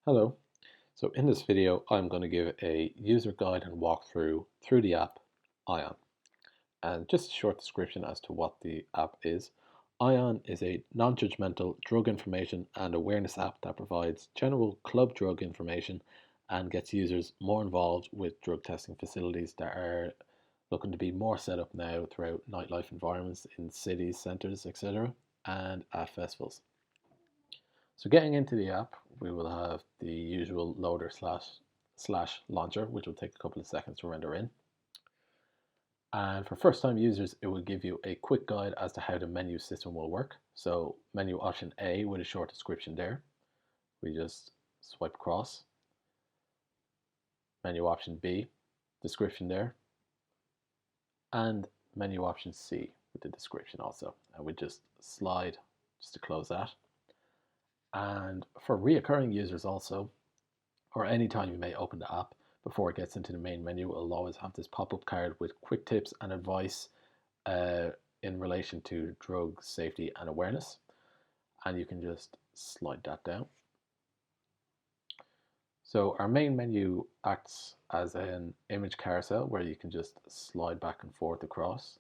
Hello. So in this video, I'm going to give a user guide and walkthrough through the app Ion. And just a short description as to what the app is. Ion is a non-judgmental drug information and awareness app that provides general club drug information and gets users more involved with drug testing facilities that are looking to be more set up now throughout nightlife environments in cities, centres, etc. and at festivals. So getting into the app, we will have the usual loader slash launcher, which will take a couple of seconds to render in. And for first time users, it will give you a quick guide as to how the menu system will work. So menu option A with a short description there. We just swipe across. Menu option B, description there. And menu option C with the description also. And we just slide just to close that. And for reoccurring users also, or anytime you may open the app before it gets into the main menu, it'll always have this pop-up card with quick tips and advice in relation to drug safety and awareness. And you can just slide that down. So our main menu acts as an image carousel where you can just slide back and forth across.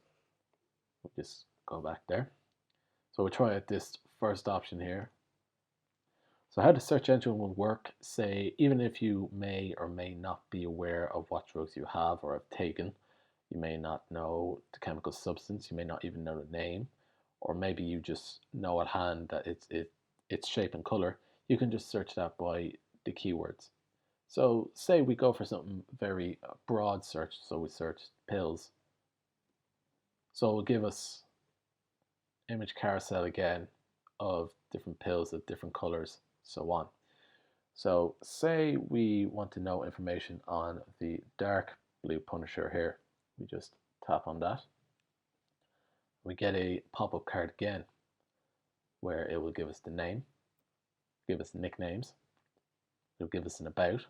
We'll just go back there. So we'll try out this first option here. So how the search engine will work, say, even if you may or may not be aware of what drugs you have or have taken, you may not know the chemical substance, you may not even know the name, or maybe you just know at hand that its shape and color, you can just search that by the keywords. So say we go for something very broad search, so we search pills. So it'll give us image carousel again of different pills of different colors, so on. So say we want to know information on the dark blue Punisher here. We just tap on that. We get a pop-up card again where it will give us the name, give us nicknames, it'll give us an about,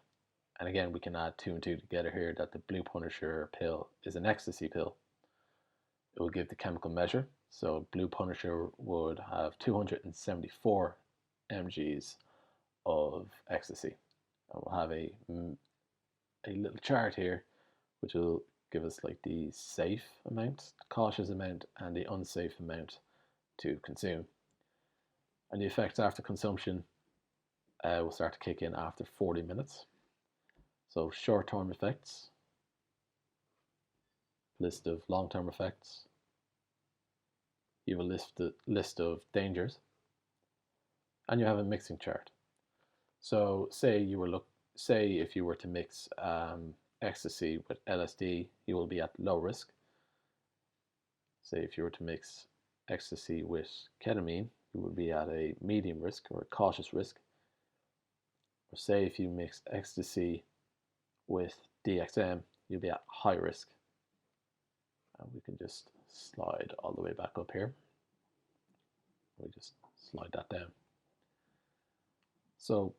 and again we can add two and two together here that the blue Punisher pill is an ecstasy pill. It will give the chemical measure, so blue Punisher would have 274 mgs of ecstasy. And we'll have a little chart here which will give us like the safe amount, the cautious amount, and the unsafe amount to consume. And the effects after consumption will start to kick in after 40 minutes. So short-term effects, list of long-term effects, you have a list of dangers, and you have a mixing chart. So say if you were to mix ecstasy with LSD, you will be at low risk. Say if you were to mix ecstasy with ketamine, you would be at a medium risk or a cautious risk. Or say if you mix ecstasy with DXM, you'll be at high risk. And we can just slide all the way back up here. We just slide that down. So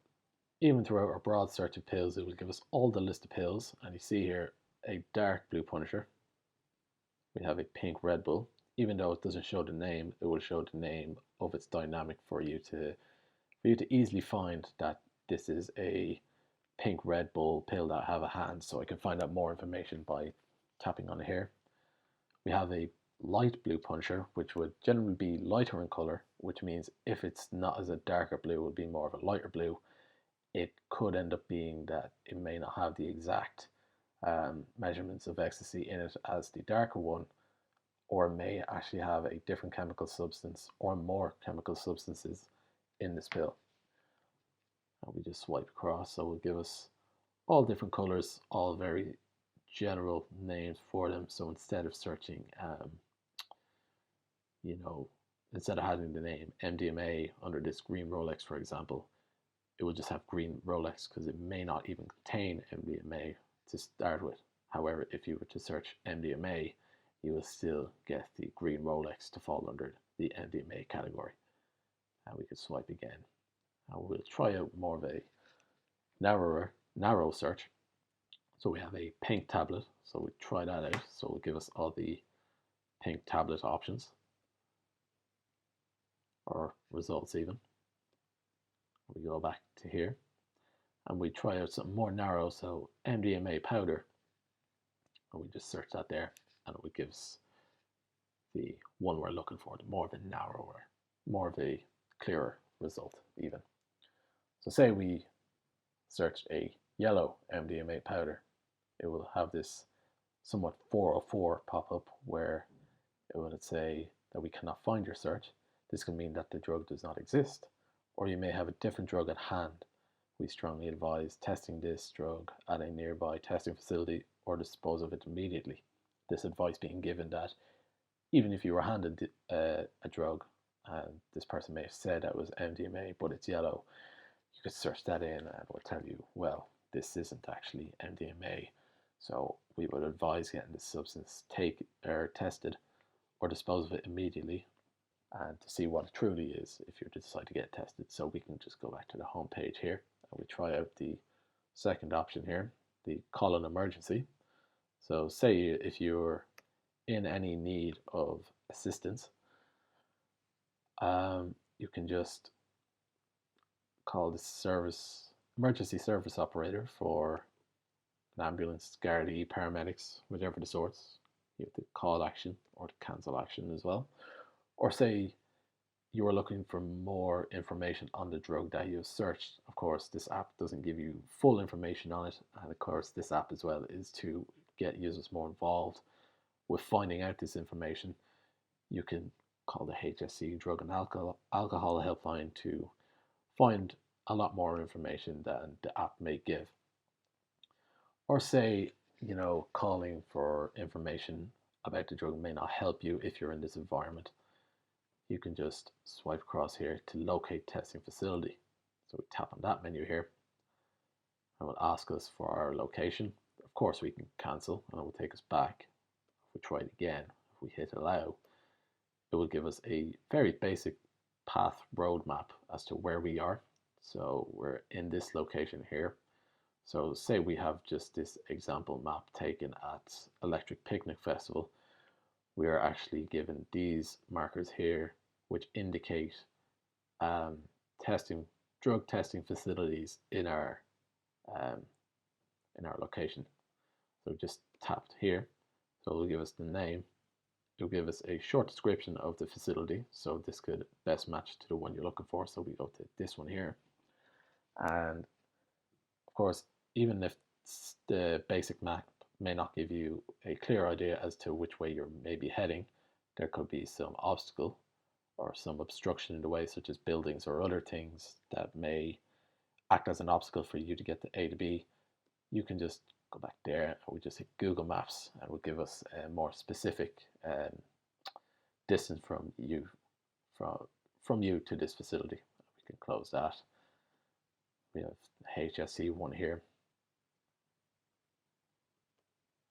even throughout our broad search of pills, it will give us all the list of pills. And you see here a dark blue Punisher. We have a pink Red Bull. Even though it doesn't show the name, it will show the name of its dynamic for you to easily find that this is a pink Red Bull pill that I have at hand. So I can find out more information by tapping on it here. We have a light blue Punisher, which would generally be lighter in color, which means if it's not as a darker blue, it would be more of a lighter blue. It could end up being that it may not have the exact measurements of ecstasy in it as the darker one, or may actually have a different chemical substance or more chemical substances in this pill. And we just swipe across, so it will give us all different colors, all very general names for them. So instead of searching, instead of having the name MDMA under this green Rolex, for example, it will just have green Rolex because it may not even contain MDMA to start with. However, if you were to search MDMA, you will still get the green Rolex to fall under the MDMA category. And we could swipe again. And we'll try out more of a narrow search. So we have a pink tablet. So we try that out. So it'll give us all the pink tablet options or results even. We go back to here. and we try out something more narrow, so MDMA powder, and we just search that there, and it would give us the one we're looking for, the more of a narrower, more of a clearer result even. So say we searched a yellow MDMA powder, it will have this somewhat 404 pop up where it would say that we cannot find your search. This can mean that the drug does not exist, or you may have a different drug at hand. We strongly advise testing this drug at a nearby testing facility or dispose of it immediately. This advice being given that even if you were handed a drug and this person may have said that it was MDMA but it's yellow, you could search that in and it will tell you, well, this isn't actually MDMA. So we would advise getting this substance tested or dispose of it immediately and to see what it truly is if you decide to get tested. So we can just go back to the home page here and we try out the second option here, the call an emergency. So say if you're in any need of assistance, you can just call the emergency service operator for an ambulance, Gardaí, paramedics, whichever the sorts. You have the call action or the cancel action as well. Or say you are looking for more information on the drug that you have searched. Of course, this app doesn't give you full information on it, and of course, this app as well is to get users more involved with finding out this information. You can call the HSC Drug and Alcohol Helpline to find a lot more information than the app may give. Or say, calling for information about the drug may not help you if you're in this environment. You can just swipe across here to locate testing facility. So we tap on that menu here and it will ask us for our location. Of course, we can cancel and it will take us back. If we try it again, if we hit allow, it will give us a very basic path roadmap as to where we are. So we're in this location here. So say we have just this example map taken at Electric Picnic Festival. We are actually given these markers here which indicate drug testing facilities in our location. So just tapped here, so it'll give us the name. It'll give us a short description of the facility, so this could best match to the one you're looking for. So we go to this one here, and of course, even if the basic map may not give you a clear idea as to which way you're maybe heading, there could be some obstacle or some obstruction in the way, such as buildings or other things that may act as an obstacle for you to get to A to B. You can just go back there and we just hit Google Maps and it will give us a more specific distance from you to this facility. We can close that. We have HSC one here,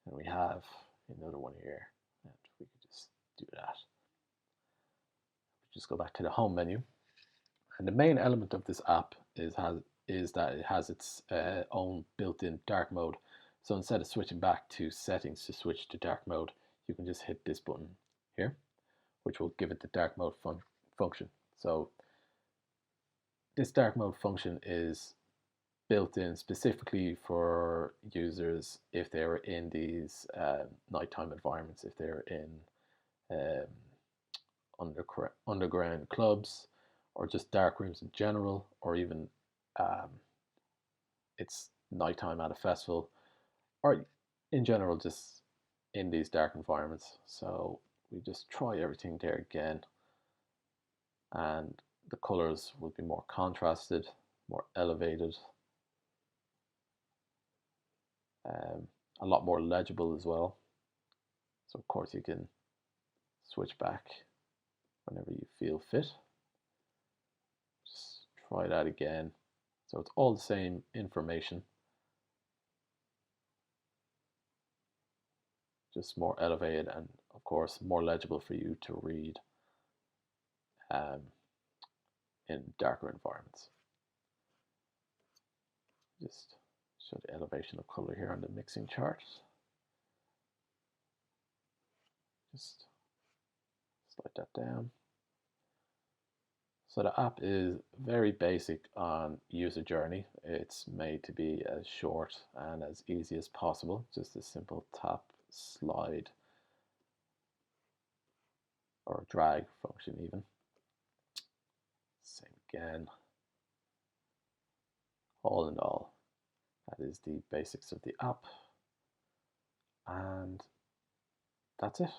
and we have another one here, and we could just do that. Just go back to the home menu, and the main element of this app is that it has its own built-in dark mode. So instead of switching back to settings to switch to dark mode, you can just hit this button here, which will give it the dark mode function. So this dark mode function is built in specifically for users if they're in these nighttime environments, if they're in underground clubs or just dark rooms in general, or even it's nighttime at a festival, or in general just in these dark environments. So we just try everything there again, and the colors will be more contrasted, more elevated, a lot more legible as well. So of course you can switch back whenever you feel fit. Just try that again. So it's all the same information, just more elevated and of course more legible for you to read in darker environments. Just show the elevation of color here on the mixing chart. Just slide that down. So the app is very basic on user journey. It's made to be as short and as easy as possible. Just a simple tap, slide, or drag function even. Same again. All in all, that is the basics of the app. And that's it.